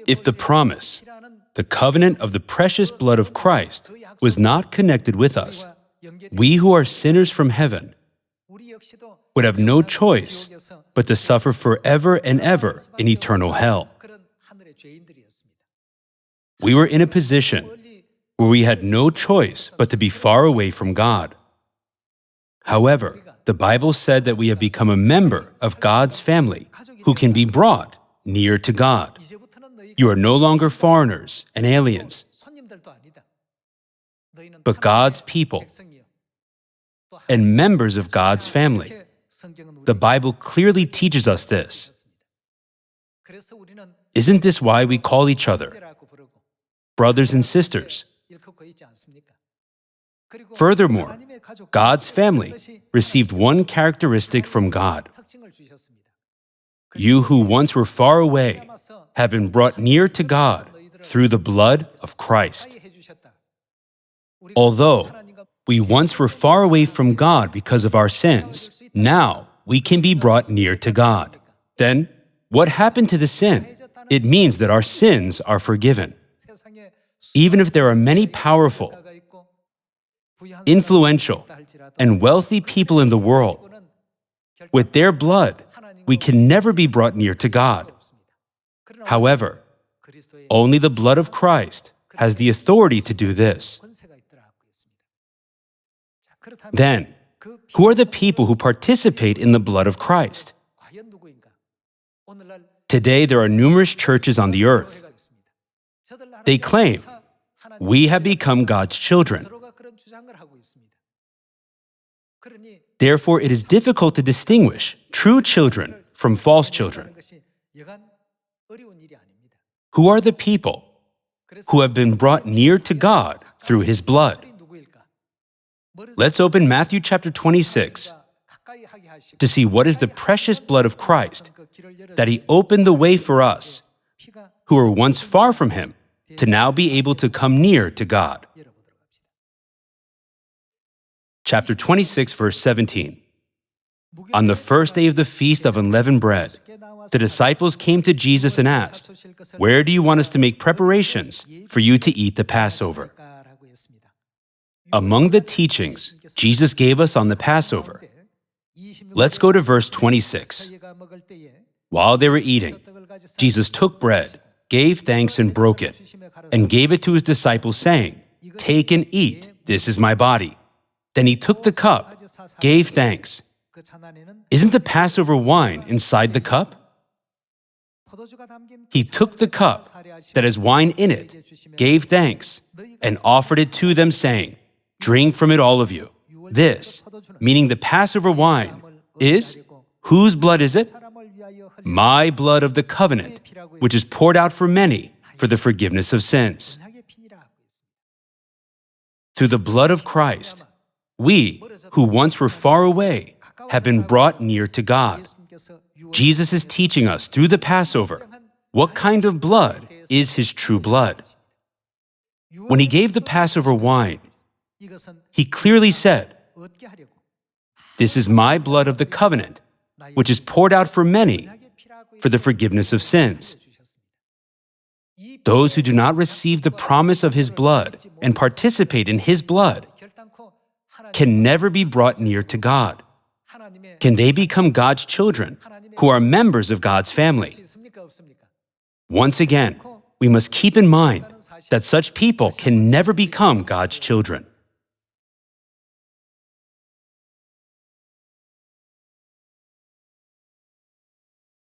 If the promise, the covenant of the precious blood of Christ, was not connected with us, we who are sinners from heaven would have no choice but to suffer forever and ever in eternal hell. We were in a position where we had no choice but to be far away from God. However, the Bible said that we have become a member of God's family who can be brought near to God. You are no longer foreigners and aliens, but God's people and members of God's family. The Bible clearly teaches us this. Isn't this why we call each other brothers and sisters? Furthermore, God's family received one characteristic from God. You who once were far away have been brought near to God through the blood of Christ. Although we once were far away from God because of our sins, now we can be brought near to God. Then, what happened to the sin? It means that our sins are forgiven. Even if there are many powerful, influential, and wealthy people in the world, with their blood, we can never be brought near to God. However, only the blood of Christ has the authority to do this. Then, who are the people who participate in the blood of Christ? Today, there are numerous churches on the earth. They claim, we have become God's children. Therefore, it is difficult to distinguish true children from false children. Who are the people who have been brought near to God through His blood? Let's open Matthew chapter 26 to see what is the precious blood of Christ, that He opened the way for us, who were once far from Him, to now be able to come near to God. Chapter 26, verse 17. On the first day of the Feast of Unleavened Bread, the disciples came to Jesus and asked, "Where do you want us to make preparations for you to eat the Passover?" Among the teachings Jesus gave us on the Passover, let's go to verse 26. While they were eating, Jesus took bread, gave thanks and broke it, and gave it to His disciples, saying, "Take and eat, this is my body." Then He took the cup, gave thanks. Isn't the Passover wine inside the cup? He took the cup that has wine in it, gave thanks, and offered it to them, saying, "Drink from it, all of you. This," meaning the Passover wine, is, whose blood is it? My blood of the covenant, which is poured out for many for the forgiveness of sins. Through the blood of Christ, we, who once were far away, have been brought near to God. Jesus is teaching us through the Passover what kind of blood is His true blood. When He gave the Passover wine, He clearly said, "This is my blood of the covenant, which is poured out for many for the forgiveness of sins." Those who do not receive the promise of His blood and participate in His blood can never be brought near to God. Can they become God's children who are members of God's family? Once again, we must keep in mind that such people can never become God's children.